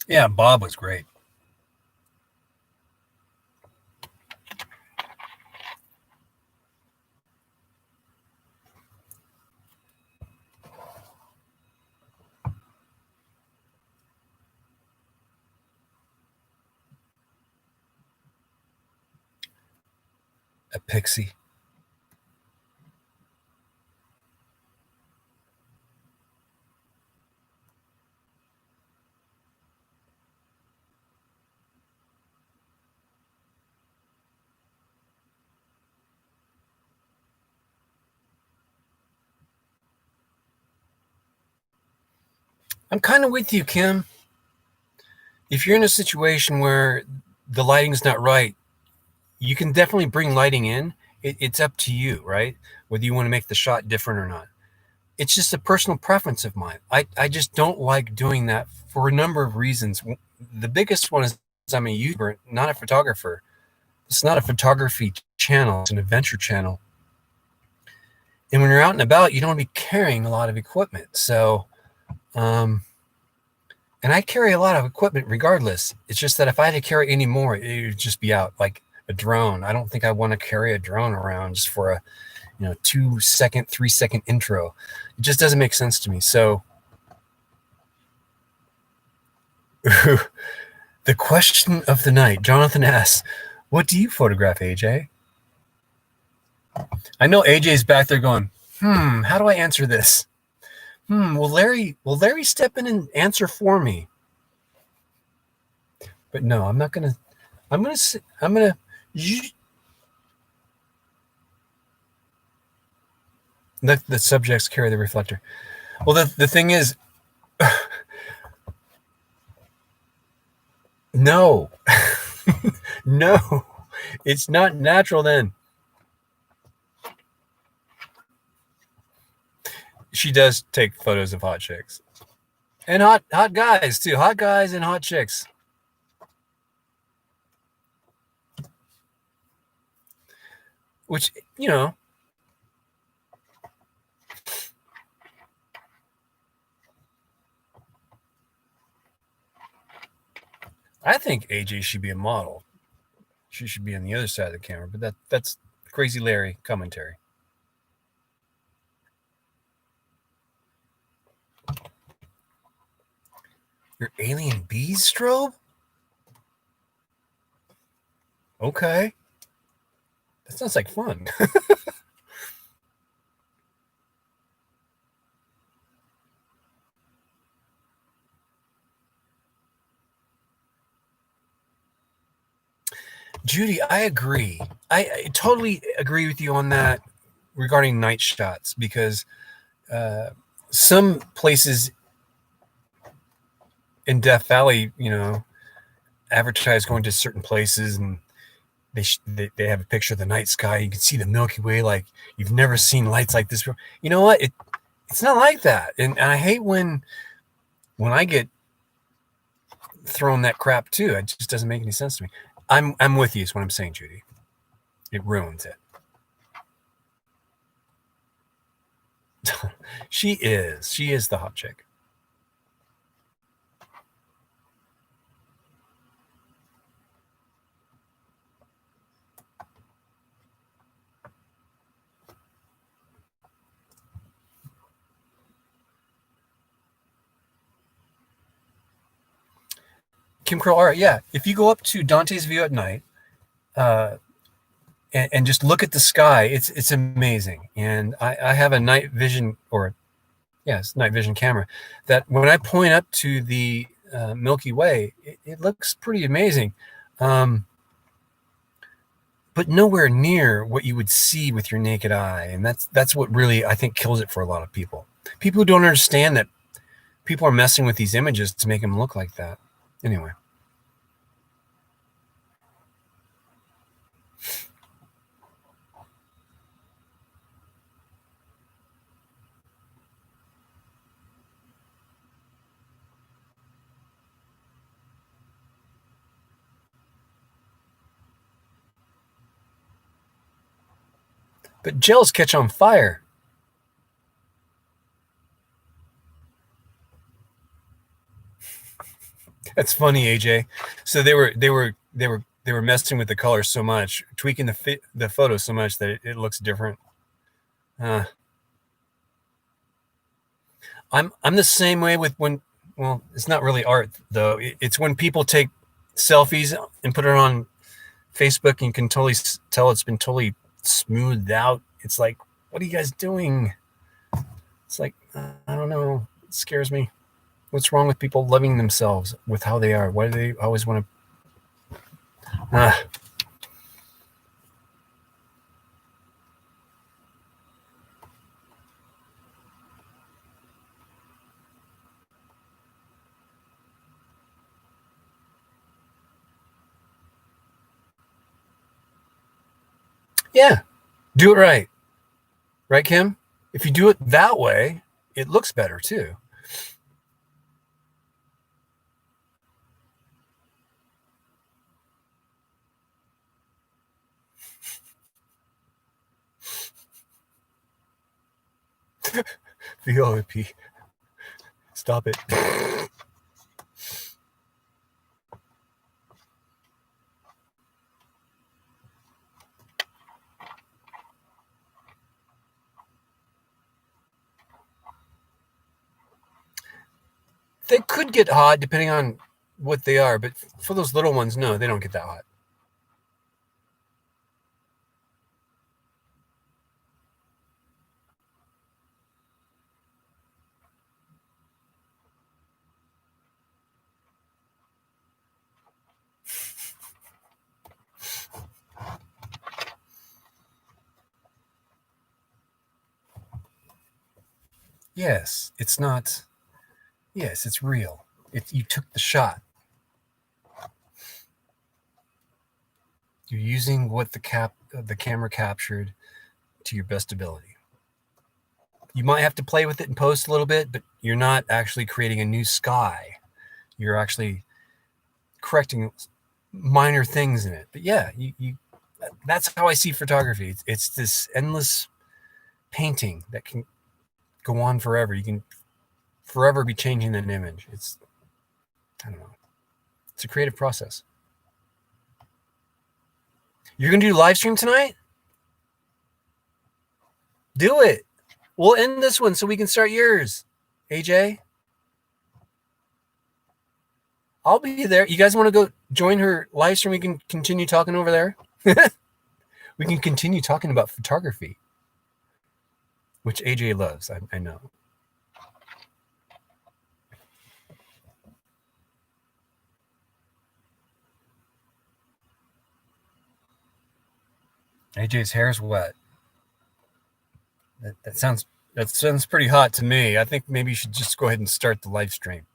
Yeah, Bob was great. A pixie. I'm kind of with you, Kim. If you're in a situation where the lighting's not right, you can definitely bring lighting in. It's up to you, right? whether you want to make the shot different or not. It's just a personal preference of mine. I just don't like doing that for a number of reasons. The biggest one is I'm a YouTuber, not a photographer. It's not a photography channel, it's an adventure channel. And when you're out and about, you don't want to be carrying a lot of equipment. So, and I carry a lot of equipment regardless. It's just that if I had to carry any more, it would just be out, like a drone. I don't think I want to carry a drone around just for a 2-second, 3-second intro. It just doesn't make sense to me. So the question of the night, Jonathan asks, what do you photograph, AJ? I know AJ's back there going, how do I answer this? Will Larry step in and answer for me? But no, I'm not going to. I'm going to let the subjects carry the reflector. Well, the thing is, no, no, it's not natural then. She does take photos of hot chicks and hot guys too. Hot guys and hot chicks. Which, I think AJ should be a model. She should be on the other side of the camera, but that's Crazy Larry commentary. Your alien bees strobe? Okay. That sounds like fun. Judy, I agree. I totally agree with you on that regarding night shots, because some places in Death Valley, advertise going to certain places, and they have a picture of the night sky. You can see the Milky Way like you've never seen lights like this before. You know what? It's not like that, and I hate when I get thrown that crap too. It just doesn't make any sense to me. I'm with you is what I'm saying, Judy. It ruins it. She is the hot chick. Kim Curl, all right, yeah. If you go up to Dante's View at night, and just look at the sky, it's amazing. And I have a night vision, night vision camera, that when I point up to the Milky Way, it looks pretty amazing, but nowhere near what you would see with your naked eye. And that's what really, I think, kills it for a lot of people. People who don't understand that people are messing with these images to make them look like that. Anyway. But gels catch on fire. That's funny, AJ. So they were messing with the color so much, tweaking the photo so much that it looks different. I'm the same way with well, it's not really art though. It's when people take selfies and put it on Facebook, and you can totally tell it's been totally smoothed out. It's like, what are you guys doing? It's like, I don't know. It scares me. What's wrong with people loving themselves with how they are? Why do they always want to? Yeah, do it right. Right, Kim? If you do it that way, it looks better too. VOIP. Stop it. They could get hot depending on what they are, but for those little ones, no, they don't get that hot. Yes, it's not. Yes, it's real. You took the shot. You're using what the camera captured to your best ability. You might have to play with it and post a little bit, but you're not actually creating a new sky. You're actually correcting minor things in it. But yeah, you that's how I see photography. It's this endless painting that can go on forever. You can forever be changing an image. I don't know. It's a creative process. You're going to do live stream tonight? Do it. We'll end this one so we can start yours. AJ? I'll be there. You guys want to go join her live stream? We can continue talking over there. We can continue talking about photography, which AJ loves. I know. AJ's hair's wet. That sounds pretty hot to me. I think maybe you should just go ahead and start the live stream.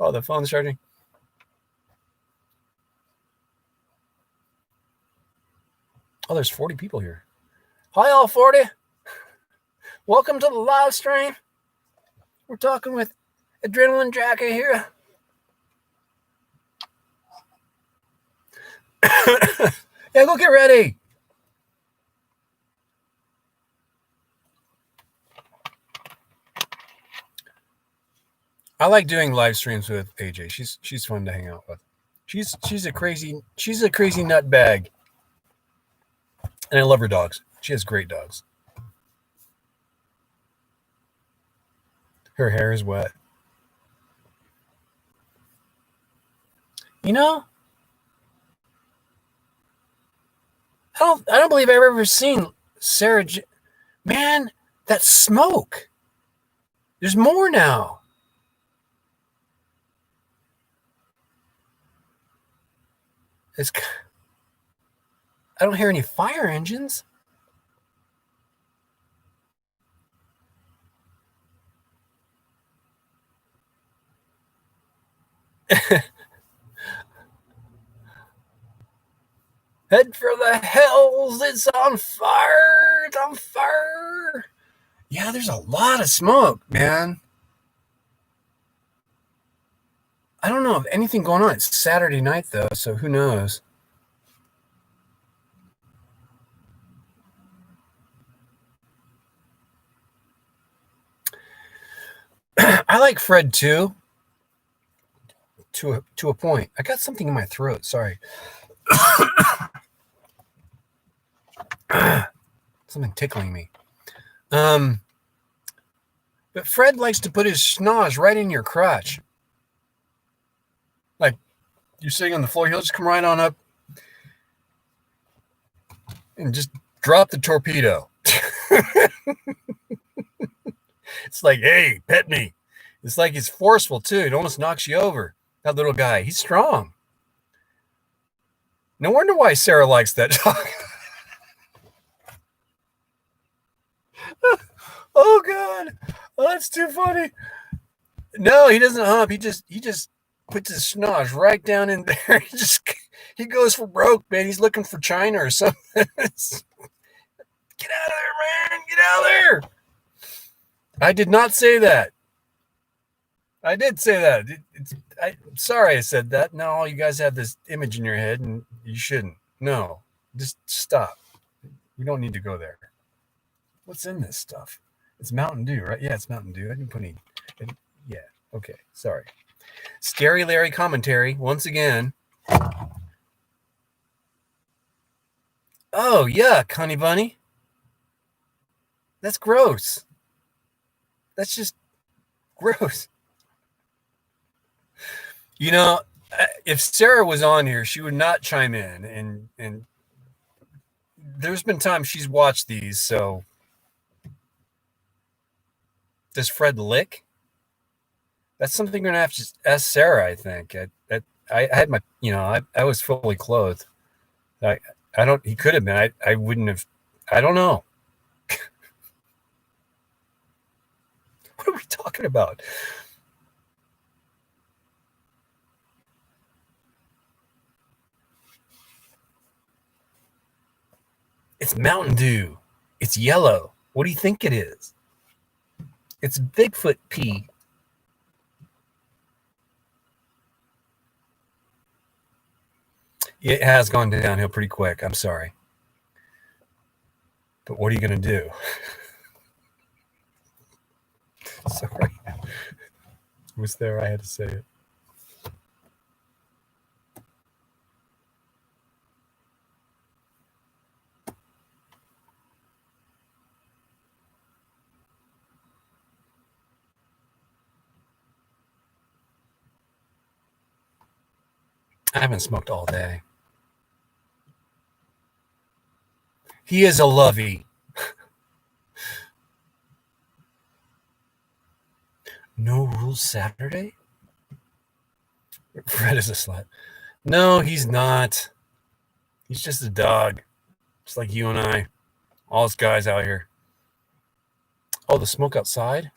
Oh, the phone's charging. Oh, there's 40 people here. Hi, all 40. Welcome to the live stream. We're talking with Adrenaline Jackie here. Yeah, go get ready. I like doing live streams with AJ. She's fun to hang out with. She's a crazy nut bag. And I love her dogs. She has great dogs. Her hair is wet. You know, I don't believe I've ever seen Sarah. Man, that smoke. There's more now. I don't hear any fire engines. Head for the hills. It's on fire. It's on fire. Yeah, there's a lot of smoke, man. I don't know of anything going on. It's Saturday night, though, so who knows? I like Fred, too, to a point. I got something in my throat. Sorry. Something tickling me. But Fred likes to put his schnoz right in your crotch. Like, you're sitting on the floor, he'll just come right on up and just drop the torpedo. It's like, hey, pet me. It's like he's forceful, too. It almost knocks you over. That little guy, he's strong. No wonder why Sarah likes that dog. Oh, God. Oh, that's too funny. No, he doesn't hump. He just puts his schnoz right down in there. He goes for broke, man. He's looking for China or something. Get out of there, man. Get out of there. I did not say that. I did say that. Sorry I said that. Now you guys have this image in your head, and you shouldn't. No, just stop. We don't need to go there. What's in this stuff? It's Mountain Dew, right? Yeah, it's Mountain Dew. I didn't put any. Yeah, okay. Sorry. Scary Larry commentary once again. Oh, yeah, Connie Bunny. That's gross. That's just gross. You know, if Sarah was on here, she would not chime in. And there's been times she's watched these, so. Does Fred lick? That's something you're going to have to ask Sarah, I think. I had my, I was fully clothed. I don't, he could have been. I wouldn't have, I don't know. What are we talking about? It's Mountain Dew. It's yellow. What do you think it is? It's Bigfoot pee. It has gone downhill pretty quick. I'm sorry. But what are you going to do? Sorry. It was there. I had to say it. I haven't smoked all day. He is a lovey. No rules Saturday? Fred is a slut. No, he's not. He's just a dog. Just like you and I. All us guys out here. Oh, the smoke outside?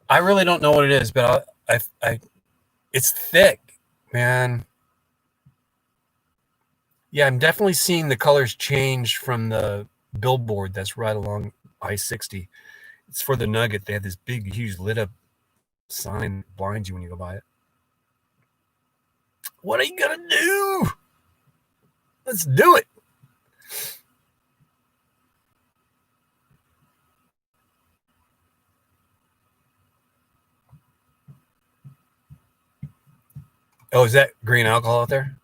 I really don't know what it is, but it's thick, man. Yeah, I'm definitely seeing the colors change from the billboard that's right along I-60. It's for the Nugget. They have this big, huge lit up sign that blinds you when you go by it. What are you going to do? Let's do it. Oh, is that green alcohol out there?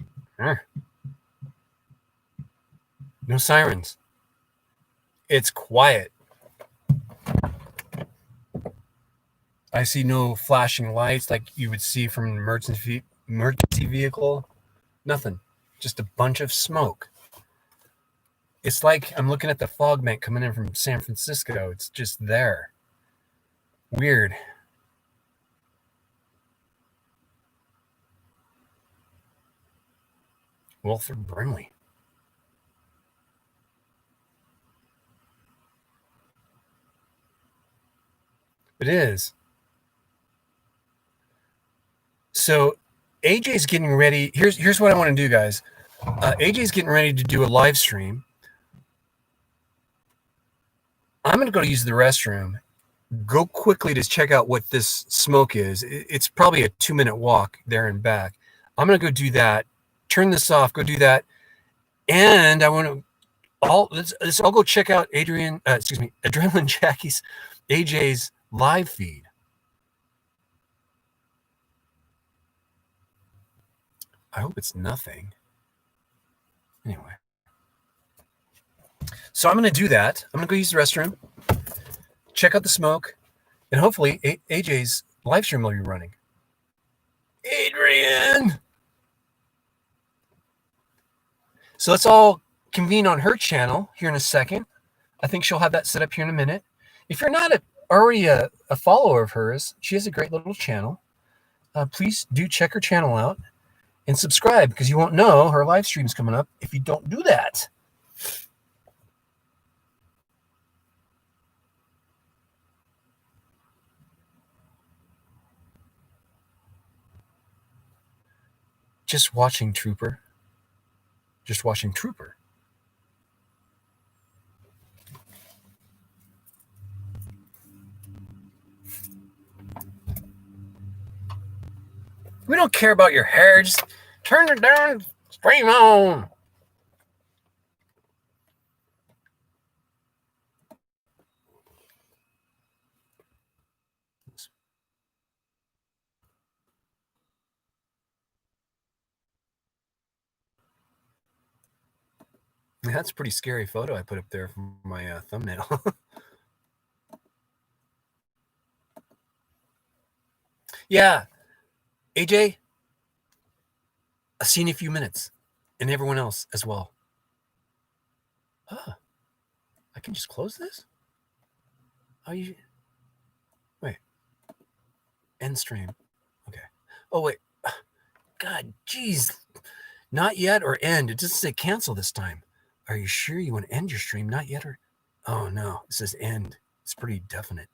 No sirens. It's quiet. I see no flashing lights like you would see from an emergency vehicle. Nothing. Just a bunch of smoke. It's like I'm looking at the fog bank coming in from San Francisco. It's just there. Weird. Wilford Brimley. It is. So AJ's getting ready. Here's what I want to do, guys. AJ's getting ready to do a live stream. I'm going to go use the restroom. Go quickly to check out what this smoke is. It's probably a 2-minute walk there and back. I'm going to go do that. Turn this off. Go do that. And I want to I'll go check out Adrenaline Jackie's AJ's live feed. I hope it's nothing. Anyway. So I'm going to do that. I'm going to go use the restroom, check out the smoke, and hopefully AJ's live stream will be running. Adrian! So let's all convene on her channel here in a second. I think she'll have that set up here in a minute. If you're not already a follower of hers, she has a great little channel. Please do check her channel out and subscribe because you won't know her live stream's coming up if you don't do that. Just watching Trooper. We don't care about your hair. Just turn it down, stream on. That's a pretty scary photo I put up there for my thumbnail. Yeah, AJ, I'll see you in a few minutes, and everyone else as well. Huh. I can just close this? Oh, you... Wait. End stream. Okay. Oh, wait. God, geez. Not yet or end. It doesn't say cancel this time. Are you sure you want to end your stream? Not yet or... Oh, no. It says end. It's pretty definite.